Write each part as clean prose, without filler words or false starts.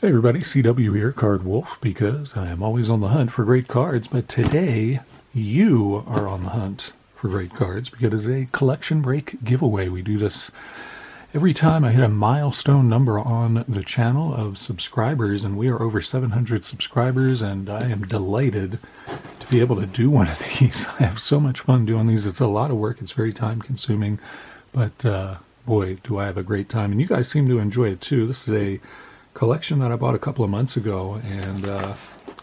Hey everybody, CW here, Card Wolf, because I am always on the hunt for great cards, but today you are on the hunt for great cards because it's a collection break giveaway. We do this every time I hit a milestone number on the channel of subscribers, and we are over 700 subscribers, and I am delighted to be able to do one of these. I have so much fun doing these. It's a lot of work. It's very time consuming, but boy, do I have a great time, and you guys seem to enjoy it too. This is a collection that I bought a couple of months ago, and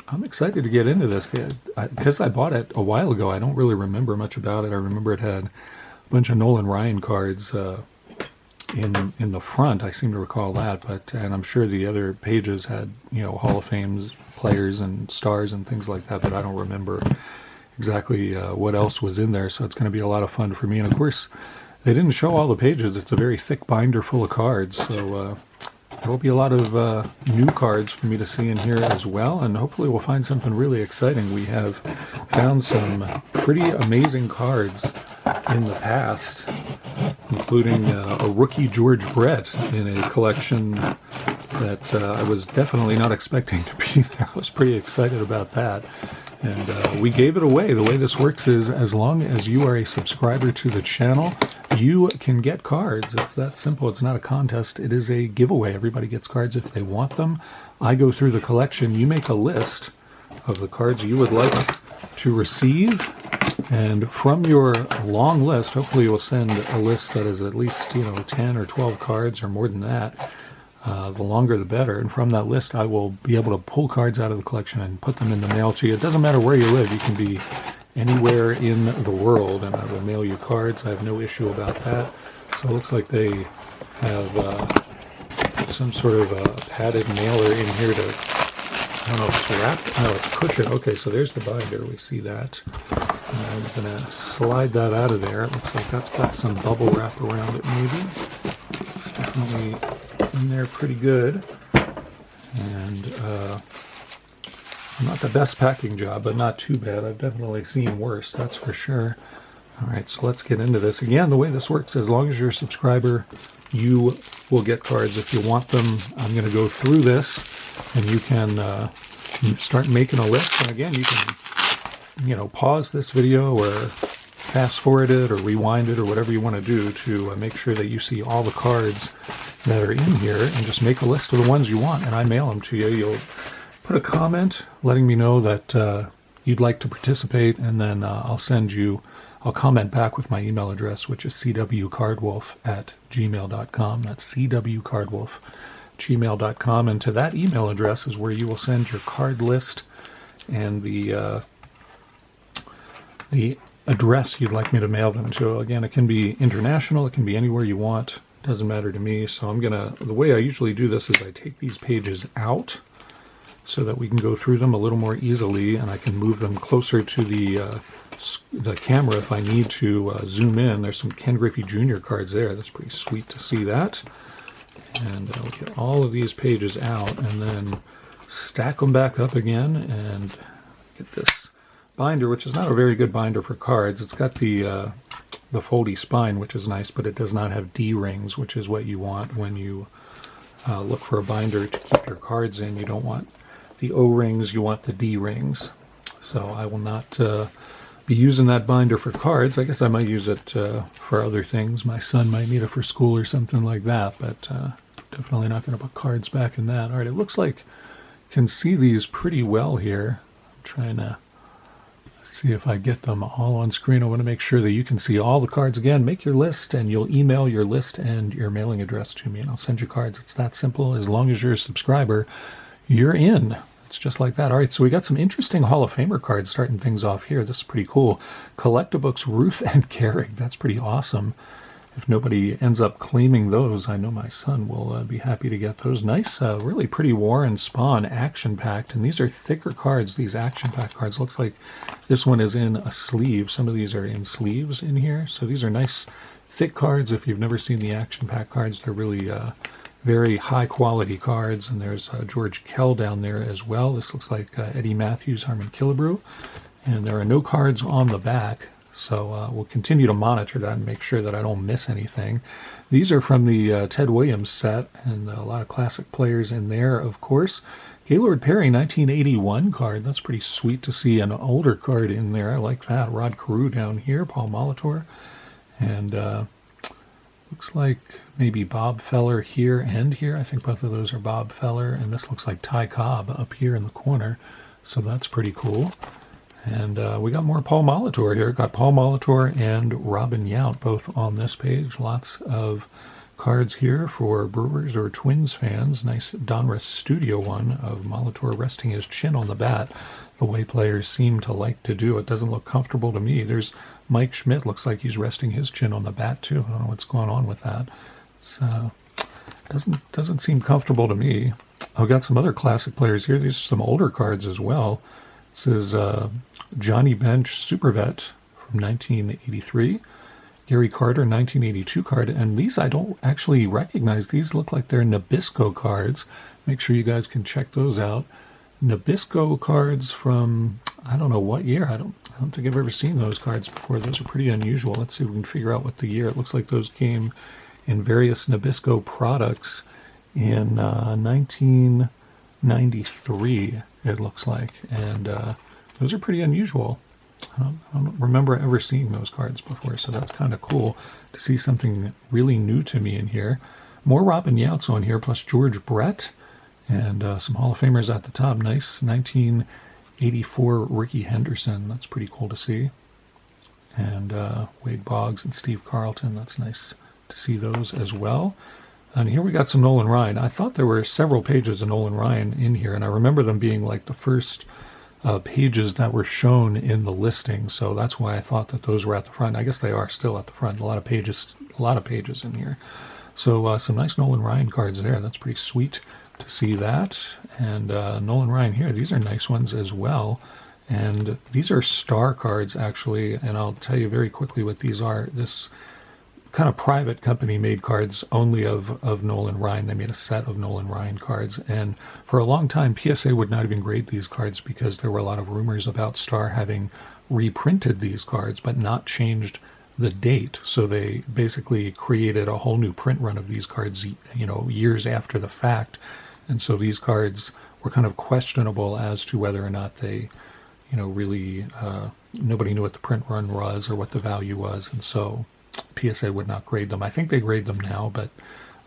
I'm excited to get into this. Because I bought it a while ago, I don't really remember much about it. I remember it had a bunch of Nolan Ryan cards in the front. I seem to recall that, and I'm sure the other pages had, Hall of Fame players and stars and things like that, but I don't remember exactly what else was in there. So it's going to be a lot of fun for me. And of course, they didn't show all the pages. It's a very thick binder full of cards, so there will be a lot of new cards for me to see in here as well, and hopefully we'll find something really exciting. We have found some pretty amazing cards in the past, including a rookie George Brett in a collection that I was definitely not expecting to be there. I was pretty excited about that. And we gave it away. The way this works is as long as you are a subscriber to the channel, you can get cards. It's that simple. It's not a contest. It is a giveaway. Everybody gets cards if they want them. I go through the collection. You make a list of the cards you would like to receive. And from your long list, hopefully you'll send a list that is at least, 10 or 12 cards or more than that. The longer the better, and from that list I will be able to pull cards out of the collection and put them in the mail to you. It doesn't matter where you live. You can be anywhere in the world and I will mail you cards. I have no issue about that. So it looks like they have some sort of a padded mailer in here to, I don't know if it's wrapped, no, it's cushion. Okay, so there's the binder, we see that. And I'm going to slide that out of there. It looks like that's got some bubble wrap around it maybe. It's definitely in there pretty good, and not the best packing job, but not too bad. I've definitely seen worse, that's for sure. All right, so let's get into this. Again, the way this works, as long as you're a subscriber, you will get cards if you want them. I'm going to go through this, and you can start making a list. And again, you can, pause this video or fast forward it or rewind it or whatever you want to do to make sure that you see all the cards that are in here, and just make a list of the ones you want, and I mail them to you. You'll put a comment letting me know that you'd like to participate, and then I'll comment back with my email address, which is cwcardwolf@gmail.com. That's cwcardwolf@gmail.com, and to that email address is where you will send your card list and the address you'd like me to mail them to. Again, it can be international, it can be anywhere you want. Doesn't matter to me. So the way I usually do this is I take these pages out so that we can go through them a little more easily, and I can move them closer to the camera if I need to zoom in. There's some Ken Griffey Jr. cards there. That's pretty sweet to see that. And I'll get all of these pages out and then stack them back up again and get this binder, which is not a very good binder for cards. It's got the foldy spine, which is nice, but it does not have D-rings, which is what you want when you look for a binder to keep your cards in. You don't want the O-rings, you want the D-rings. So I will not be using that binder for cards. I guess I might use it for other things. My son might need it for school or something like that, but definitely not going to put cards back in that. All right, it looks like you can see these pretty well here. I'm trying to see if I get them all on screen. I want to make sure that you can see all the cards. Again, make your list, and you'll email your list and your mailing address to me, and I'll send you cards. It's that simple. As long as you're a subscriber, you're in. It's just like that. All right, so we got some interesting Hall of Famer cards starting things off here. This is pretty cool. Collect-a-Books, Ruth and Gehrig. That's pretty awesome. If nobody ends up claiming those, I know my son will be happy to get those. Nice, really pretty Warren Spahn action-packed, and these are thicker cards, these action-packed cards. Looks like this one is in a sleeve. Some of these are in sleeves in here, so these are nice, thick cards. If you've never seen the action-packed cards, they're really very high-quality cards, and there's George Kell down there as well. This looks like Eddie Matthews, Harmon Killebrew, and there are no cards on the back. So we'll continue to monitor that and make sure that I don't miss anything. These are from the Ted Williams set, and a lot of classic players in there, of course. Gaylord Perry 1981 card. That's pretty sweet to see an older card in there. I like that. Rod Carew down here, Paul Molitor. And looks like maybe Bob Feller here and here. I think both of those are Bob Feller. And this looks like Ty Cobb up here in the corner. So that's pretty cool. And we got more Paul Molitor here. Got Paul Molitor and Robin Yount both on this page. Lots of cards here for Brewers or Twins fans. Nice Donruss Studio one of Molitor resting his chin on the bat, the way players seem to like to do. It doesn't look comfortable to me. There's Mike Schmidt. Looks like he's resting his chin on the bat too. I don't know what's going on with that. Doesn't seem comfortable to me. I've got some other classic players here. These are some older cards as well. This is Johnny Bench Super Vet from 1983. Gary Carter 1982 card, and these I don't actually recognize. These look like they're Nabisco cards. Make sure you guys can check those out. Nabisco cards from I don't know what year. I don't think I've ever seen those cards before. Those are pretty unusual. Let's see if we can figure out what the year. It looks like those came in various Nabisco products in 1993. It looks like, and those are pretty unusual. I don't remember ever seeing those cards before, so that's kind of cool to see something really new to me in here. More Robin Younts on here, plus George Brett, and some Hall of Famers at the top. Nice 1984 Ricky Henderson. That's pretty cool to see. And Wade Boggs and Steve Carlton. That's nice to see those as well. And here we got some Nolan Ryan. I thought there were several pages of Nolan Ryan in here, and I remember them being like the first pages that were shown in the listing, so that's why I thought that those were at the front. I guess they are still at the front. A lot of pages in here. So some nice Nolan Ryan cards there. That's pretty sweet to see that. And Nolan Ryan here, these are nice ones as well. And these are star cards actually, and I'll tell you very quickly what these are. This kind of private company made cards only of Nolan Ryan. They made a set of Nolan Ryan cards, and for a long time PSA would not even grade these cards because there were a lot of rumors about Star having reprinted these cards but not changed the date. So they basically created a whole new print run of these cards, years after the fact, and so these cards were kind of questionable as to whether or not they really nobody knew what the print run was or what the value was, and so PSA would not grade them. I think they grade them now, but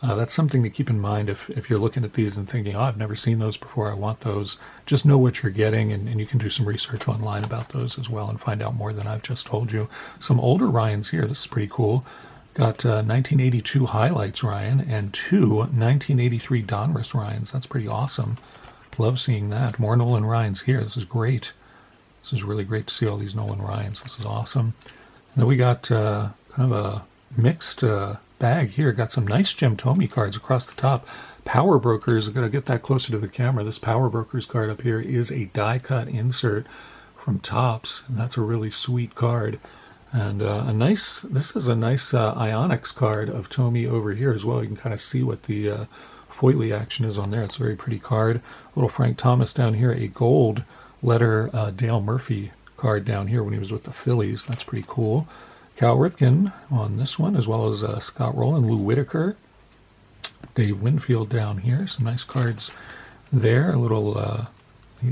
that's something to keep in mind if you're looking at these and thinking, I've never seen those before, I want those. Just know what you're getting, and you can do some research online about those as well and find out more than I've just told you. Some older Ryans here. This is pretty cool. Got 1982 highlights Ryan and 2 1983 Donruss Ryans. That's pretty awesome. Love seeing that. More Nolan Ryans here. This is great. This is really great to see all these Nolan Ryans. This is awesome. And then we got kind of a mixed bag here. Got some nice Jim Thome cards across the top. Power Brokers. I'm going to get that closer to the camera. This Power Brokers card up here is a die cut insert from Topps. And that's a really sweet card. And this is a nice Ionics card of Thome over here as well. You can kind of see what the foily action is on there. It's a very pretty card. Little Frank Thomas down here. A gold letter Dale Murphy card down here when he was with the Phillies. That's pretty cool. Cal Ripken on this one, as well as Scott Rowland, Lou Whitaker, Dave Winfield down here. Some nice cards there. A little,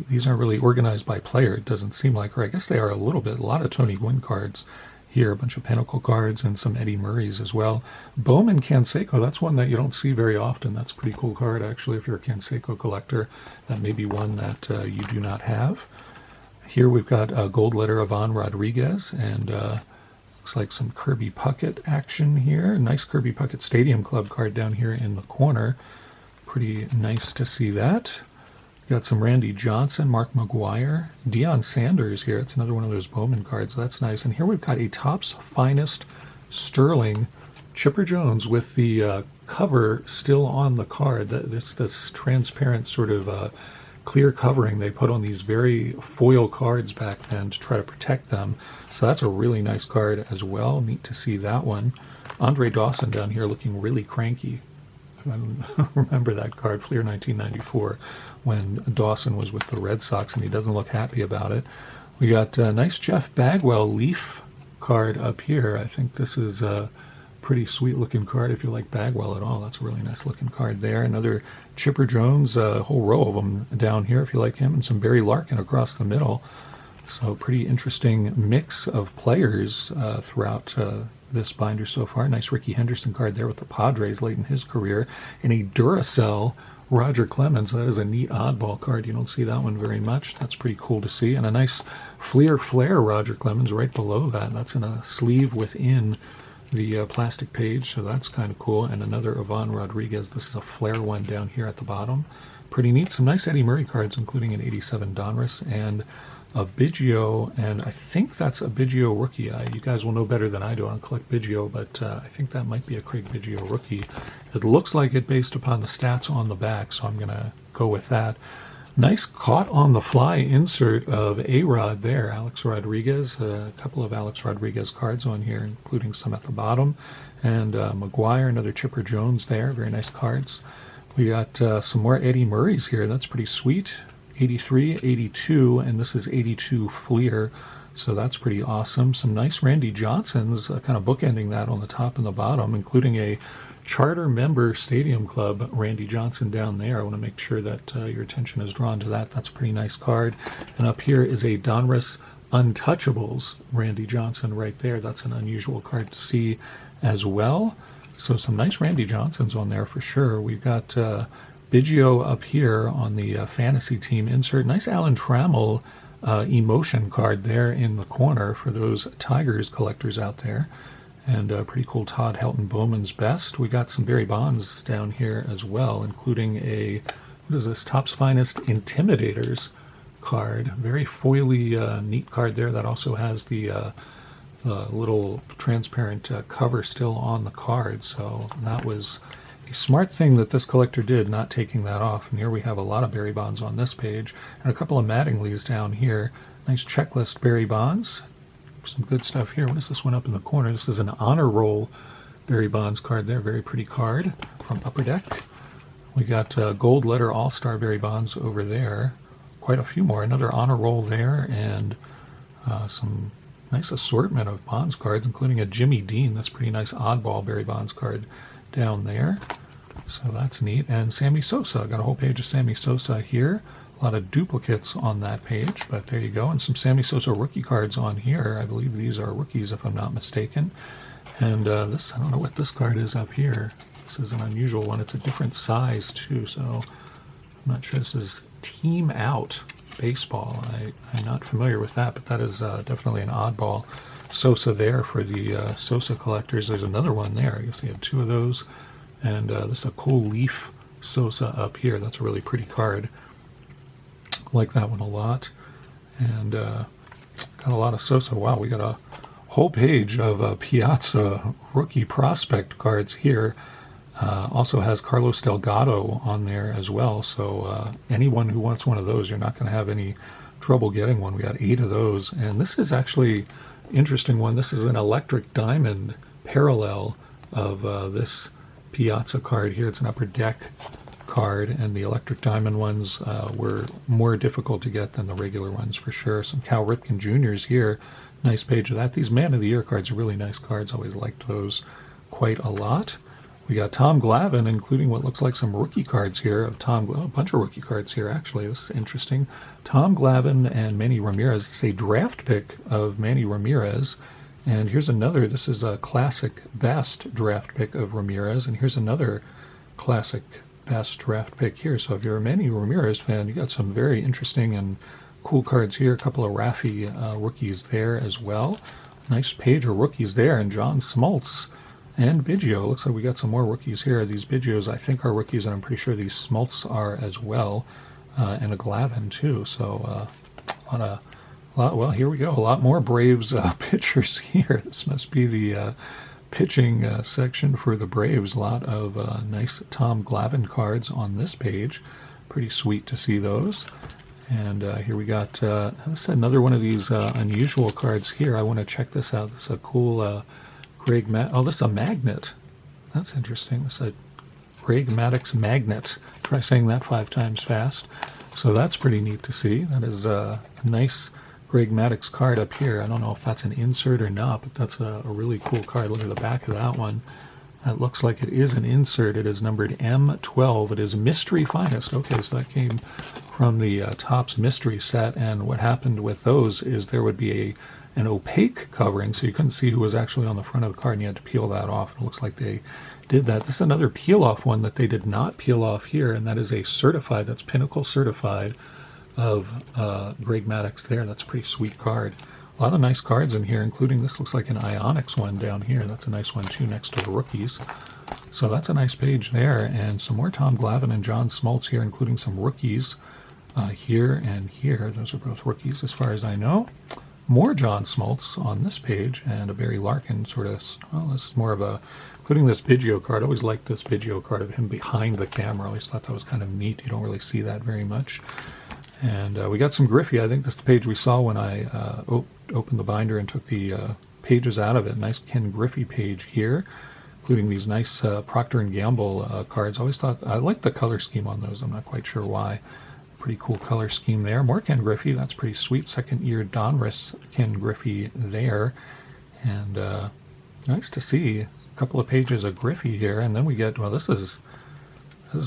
these aren't really organized by player, it doesn't seem like, or I guess they are a little bit. A lot of Tony Gwynn cards here, a bunch of Pinnacle cards and some Eddie Murrays as well. Bowman Canseco, that's one that you don't see very often. That's a pretty cool card, actually. If you're a Canseco collector, that may be one that you do not have. Here we've got a gold letter Ivan Rodriguez, and looks like some Kirby Puckett action here. Nice Kirby Puckett Stadium Club card down here in the corner. Pretty nice to see that. Got some Randy Johnson, Mark McGuire, Deion Sanders here. It's another one of those Bowman cards. That's nice. And here we've got a Topps Finest Sterling Chipper Jones with the cover still on the card. It's this transparent sort of clear covering they put on these very foil cards back then to try to protect them. So that's a really nice card as well. Neat to see that one. Andre Dawson down here looking really cranky. I remember that card, Fleer 1994, when Dawson was with the Red Sox, and he doesn't look happy about it. We got a nice Jeff Bagwell Leaf card up here. I think this is a pretty sweet looking card if you like Bagwell at all. That's a really nice looking card there. Another Chipper Jones, a whole row of them down here if you like him, and some Barry Larkin across the middle. So pretty interesting mix of players throughout this binder so far. Nice Ricky Henderson card there with the Padres late in his career. And a Duracell Roger Clemens. That is a neat oddball card. You don't see that one very much. That's pretty cool to see. And a nice Fleer Flare Roger Clemens right below that. That's in a sleeve within the plastic page, so that's kind of cool. And another Ivan Rodriguez. This is a Flare one down here at the bottom. Pretty neat. Some nice Eddie Murray cards, including an 87 Donruss and a Biggio, and I think that's a Biggio rookie. You guys will know better than I do. I don't collect Biggio, but I think that might be a Craig Biggio rookie. It looks like it based upon the stats on the back, so I'm going to go with that. Nice caught on the fly insert of A-Rod there, Alex Rodriguez. A couple of Alex Rodriguez cards on here, including some at the bottom. And McGuire, another Chipper Jones there. Very nice cards. We got some more Eddie Murrays here. That's pretty sweet. 83, 82, and this is 82 Fleer, so that's pretty awesome. Some nice Randy Johnsons, kind of bookending that on the top and the bottom, including a charter member Stadium Club Randy Johnson down there. I want to make sure that your attention is drawn to that. That's a pretty nice card. And up here is a Donruss Untouchables Randy Johnson right there. That's an unusual card to see as well. So some nice Randy Johnsons on there for sure. We've got Biggio up here on the fantasy team insert. Nice Alan Trammell emotion card there in the corner for those Tigers collectors out there. And pretty cool Todd Helton Bowman's Best. We got some Barry Bonds down here as well, including a, what is this, Topps Finest Intimidators card. Very foily, neat card there. That also has the little transparent cover still on the card. So that was a smart thing that this collector did, not taking that off. And here we have a lot of Barry Bonds on this page, and a couple of Mattingly's down here. Nice checklist Barry Bonds. Some good stuff here. What is this one up in the corner? This is an honor roll Barry Bonds card there. Very pretty card from Upper Deck. We got gold letter all-star Barry Bonds over there. Quite a few more. Another honor roll there, and some nice assortment of Bonds cards, including a Jimmy Dean. That's pretty nice oddball Barry Bonds card down there. So that's neat. And Sammy Sosa. Got a whole page of Sammy Sosa here. A lot of duplicates on that page, but there you go. And some Sammy Sosa rookie cards on here. I believe these are rookies if I'm not mistaken. And this, I don't know what this card is up here. This is an unusual one. It's a different size too, so I'm not sure. This is Team Out Baseball. I'm not familiar with that, but that is definitely an oddball Sosa there for the Sosa collectors. There's another one there. I guess they had two of those. And this is a cool Leaf Sosa up here. That's a really pretty card. Like that one a lot. And got a lot of Sosa. Wow, we got a whole page of Piazza rookie prospect cards here. Also has Carlos Delgado on there as well. So anyone who wants one of those, you're not going to have any trouble getting one. We got 8 of those. And this is actually interesting one. This is an electric diamond parallel of this Piazza card here. It's an Upper Deck card, and the electric diamond ones were more difficult to get than the regular ones for sure. Some Cal Ripken Juniors here. Nice page of that. These Man of the Year cards are really nice cards. Always liked those quite a lot. We got Tom Glavine, including what looks like some rookie cards here of Tom. A bunch of rookie cards here, actually. This is interesting. Tom Glavine and Manny Ramirez. It's a draft pick of Manny Ramirez. And here's another. This is a classic best draft pick of Ramirez. And here's another classic best draft pick here. So if you're a Manny Ramirez fan, you got some very interesting and cool cards here. A couple of Raffy rookies there as well. Nice page of rookies there. And John Smoltz and Biggio. Looks like we got some more rookies here. These Biggios I think are rookies, and I'm pretty sure these Smoltz are as well. And a Glavine too. So well, here we go. A lot more Braves pitchers here. This must be the pitching section for the Braves. A lot of nice Tom Glavine cards on this page. Pretty sweet to see those. And here we got this is another one of these unusual cards here. I want to check this out. This is a cool Greg this is a magnet. That's interesting. This is a Greg Maddux magnet. Try saying that 5 times fast. So that's pretty neat to see. That is a nice Greg Maddux card up here. I don't know if that's an insert or not, but that's a really cool card. Look at the back of that one. That looks like it is an insert. It is numbered M12. It is Mystery Finest. Okay, so that came from the Topps Mystery set, and what happened with those is there would be an opaque covering, so you couldn't see who was actually on the front of the card, and you had to peel that off. It looks like they did that. This is another peel-off one that they did not peel off here, and that is a certified, that's Pinnacle certified, of Greg Maddux there. That's a pretty sweet card. A lot of nice cards in here, including this looks like an Ionics one down here. That's a nice one too, next to the rookies. So that's a nice page there, and some more Tom Glavine and John Smoltz here, including some rookies here and here. Those are both rookies as far as I know. More John Smoltz on this page, and a Barry Larkin sort of, well, this is more of a, including this Biggio card. I always liked this Biggio card of him behind the camera. I always thought that was kind of neat. You don't really see that very much. And we got some Griffey. I think this is the page we saw when I opened the binder and took the pages out of it. Nice Ken Griffey page here, including these nice Procter & Gamble cards. I always thought, I liked the color scheme on those. I'm not quite sure why. Pretty cool color scheme there. More Ken Griffey. That's pretty sweet. Second year Donruss Ken Griffey there. And nice to see a couple of pages of Griffey here. And then we get, well, this is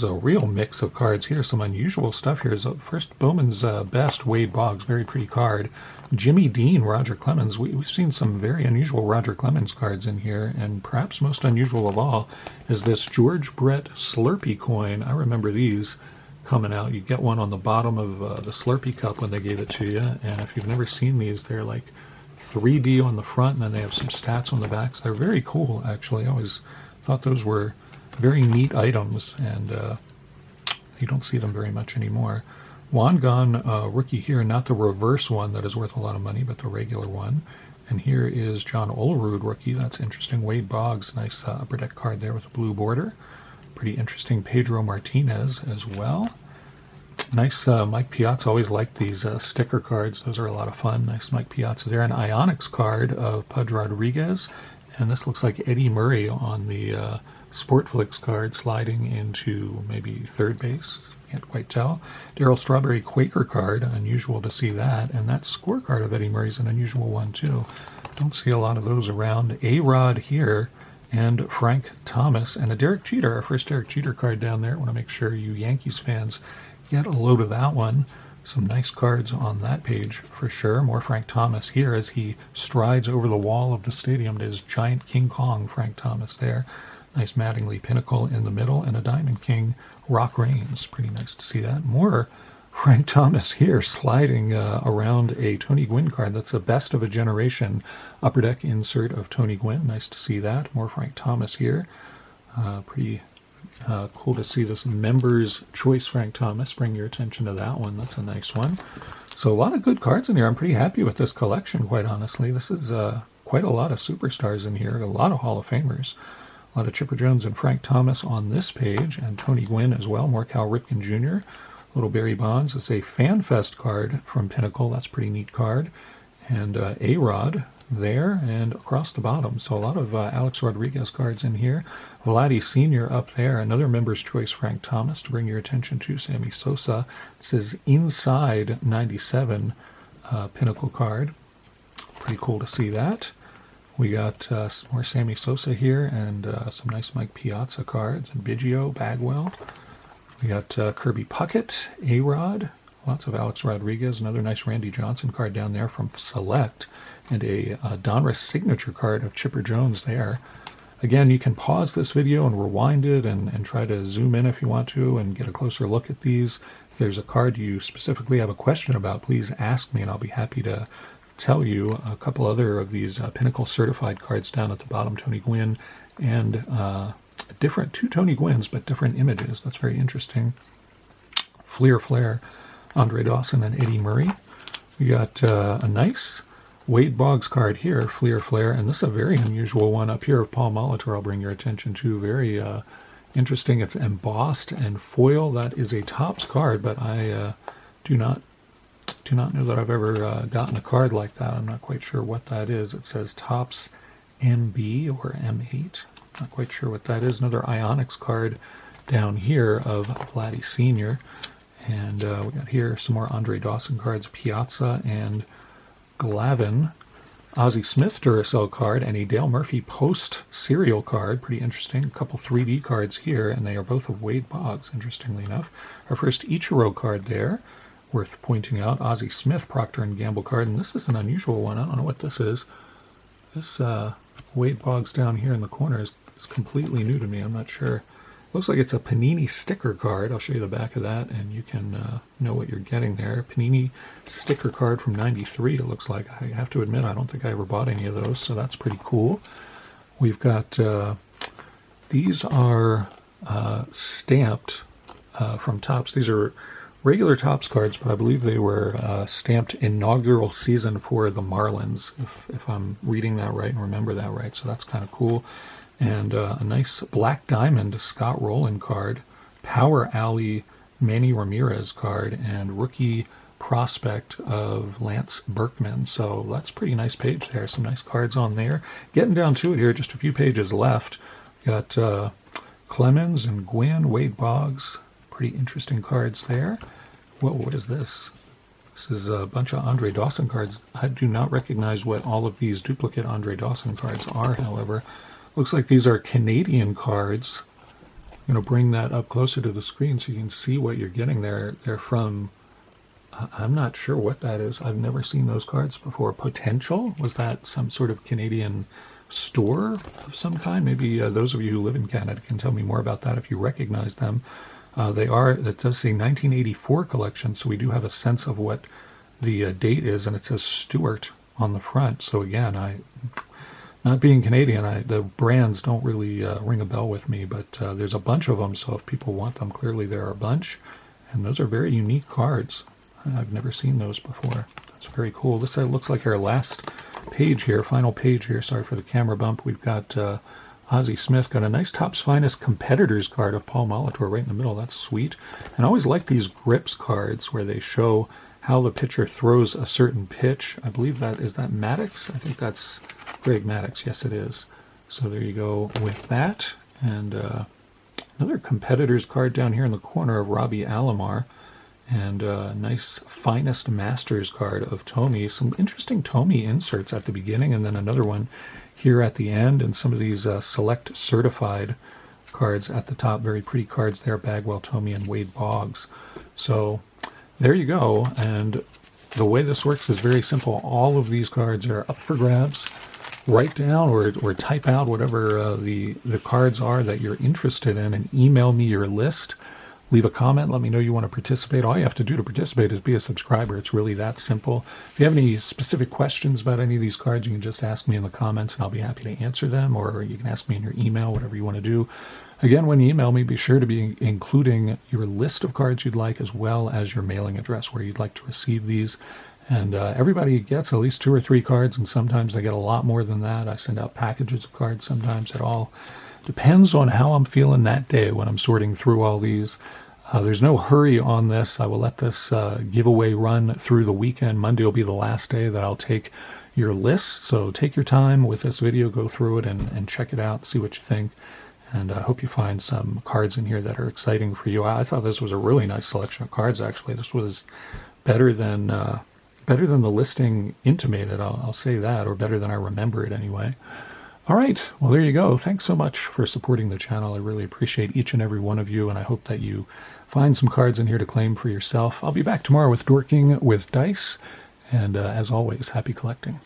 a real mix of cards here. Some unusual stuff here. So first, Bowman's Best, Wade Boggs, very pretty card. Jimmy Dean, Roger Clemens. We've seen some very unusual Roger Clemens cards in here, and perhaps most unusual of all is this George Brett Slurpee coin. I remember these coming out. You get one on the bottom of the Slurpee cup when they gave it to you, and if you've never seen these, they're like 3D on the front, and then they have some stats on the back. So they're very cool, actually. I always thought those were very neat items, and you don't see them very much anymore. Wangan rookie here, not the reverse one that is worth a lot of money, but the regular one. And here is John Olerud rookie. That's interesting. Wade Boggs, nice upper deck card there with a blue border. Pretty interesting Pedro Martinez as well. Nice Mike Piazza. Always liked these sticker cards. Those are a lot of fun. Nice Mike Piazza there. An Ionics card of Pudge Rodriguez. And this looks like Eddie Murray on the Sportflix card, sliding into maybe third base. Can't quite tell. Darryl Strawberry Quaker card. Unusual to see that. And that scorecard of Eddie Murray's an unusual one too. Don't see a lot of those around. A-Rod here. And Frank Thomas. And a Derek Jeter. Our first Derek Jeter card down there. I want to make sure you Yankees fans get a load of that one. Some nice cards on that page for sure. More Frank Thomas here as he strides over the wall of the stadium. There's giant King Kong Frank Thomas there. Nice Mattingly Pinnacle in the middle, and a Diamond King Rock Reigns. Pretty nice to see that. More Frank Thomas here sliding around a Tony Gwynn card. That's a Best of a Generation upper deck insert of Tony Gwynn. Nice to see that. More Frank Thomas here. Pretty cool to see this Members Choice Frank Thomas. Bring your attention to that one. That's a nice one. So a lot of good cards in here. I'm pretty happy with this collection, quite honestly. This is quite a lot of superstars in here. A lot of Hall of Famers. A lot of Chipper Jones and Frank Thomas on this page, and Tony Gwynn as well. More Cal Ripken Jr. Little Barry Bonds. It's a FanFest card from Pinnacle. That's a pretty neat card. And A-Rod there and across the bottom. So a lot of Alex Rodriguez cards in here. Vladdy Sr. up there. Another Members Choice Frank Thomas to bring your attention to. Sammy Sosa. This is Inside 97 Pinnacle card. Pretty cool to see that. We got more Sammy Sosa here, and some nice Mike Piazza cards, and Biggio, Bagwell. We got Kirby Puckett, A-Rod, lots of Alex Rodriguez, another nice Randy Johnson card down there from Select, and a Donruss signature card of Chipper Jones there. Again, you can pause this video and rewind it and try to zoom in if you want to and get a closer look at these. If there's a card you specifically have a question about, please ask me, and I'll be happy to tell you. A couple other of these Pinnacle certified cards down at the bottom, Tony Gwynn, and different, two Tony Gwynns, but different images. That's very interesting. Flair, Andre Dawson, and Eddie Murray. We got a nice Wade Boggs card here, Flair, and this is a very unusual one up here of Paul Molitor. I'll bring your attention to. Very interesting. It's embossed and foil. That is a Topps card, but I do not know that I've ever gotten a card like that. I'm not quite sure what that is. It says Topps MB or M8. Not quite sure what that is. Another Ionics card down here of Vladdy Sr. And we got here some more Andre Dawson cards, Piazza, and Glavine Ozzie Smith Duracell card and a Dale Murphy Post serial card. Pretty interesting. A couple 3D cards here, and they are both of Wade Boggs, interestingly enough. Our first Ichiro card there, worth pointing out. Ozzie Smith Procter & Gamble card, and this is an unusual one. I don't know what this is. This Wade Boggs down here in the corner is completely new to me. I'm not sure. Looks like it's a Panini sticker card. I'll show you the back of that, and you can know what you're getting there. Panini sticker card from '93, it looks like. I have to admit, I don't think I ever bought any of those, so that's pretty cool. We've got, these are stamped from Topps. These are regular Topps cards, but I believe they were stamped inaugural season for the Marlins, if I'm reading that right and remember that right, so that's kind of cool. And a nice Black Diamond Scott Rowland card, Power Alley Manny Ramirez card, and Rookie Prospect of Lance Berkman. So that's a pretty nice page there. Some nice cards on there. Getting down to it here, just a few pages left. Got Clemens and Gwynn, Wade Boggs. Pretty interesting cards there. Whoa, what is this? This is a bunch of Andre Dawson cards. I do not recognize what all of these duplicate Andre Dawson cards are, however. Looks like these are Canadian cards. I'm going to bring that up closer to the screen so you can see what you're getting there. They're from, I'm not sure what that is. I've never seen those cards before. Potential? Was that some sort of Canadian store of some kind? Maybe those of you who live in Canada can tell me more about that if you recognize them. They are, it does say 1984 collection, so we do have a sense of what the date is, and it says Stewart on the front. So again, not being Canadian, the brands don't really ring a bell with me, but there's a bunch of them, so if people want them, clearly there are a bunch. And those are very unique cards. I've never seen those before. That's very cool. This looks like our last page here, final page here. Sorry for the camera bump. We've got Ozzie Smith, got a nice Topps Finest Competitors card of Paul Molitor right in the middle. That's sweet. And I always like these grips cards where they show how the pitcher throws a certain pitch. I believe is that Maddox? I think that's Greg Maddox. Yes, it is. So there you go with that. And another Competitors card down here in the corner of Robbie Alomar. And a nice Finest Masters card of Tommy. Some interesting Tommy inserts at the beginning, and then another one here at the end. And some of these select certified cards at the top. Very pretty cards there. Bagwell, Tommy, and Wade Boggs. So there you go. And the way this works is very simple. All of these cards are up for grabs. Write down or type out whatever the cards are that you're interested in and email me your list. Leave a comment. Let me know you want to participate. All you have to do to participate is be a subscriber. It's really that simple. If you have any specific questions about any of these cards, you can just ask me in the comments and I'll be happy to answer them, or you can ask me in your email, whatever you want to do. Again, when you email me, be sure to be including your list of cards you'd like as well as your mailing address where you'd like to receive these. And everybody gets at least 2 or 3 cards, and sometimes they get a lot more than that. I send out packages of cards sometimes. It all depends on how I'm feeling that day when I'm sorting through all these. There's no hurry on this. I will let this giveaway run through the weekend. Monday will be the last day that I'll take your list. So take your time with this video, go through it and check it out, see what you think. And I hope you find some cards in here that are exciting for you. I thought this was a really nice selection of cards, actually. This was better than the listing intimated, I'll say that, or better than I remember it anyway. All right, well, there you go. Thanks so much for supporting the channel. I really appreciate each and every one of you, and I hope that you find some cards in here to claim for yourself. I'll be back tomorrow with Dorking with Dice, and as always, happy collecting.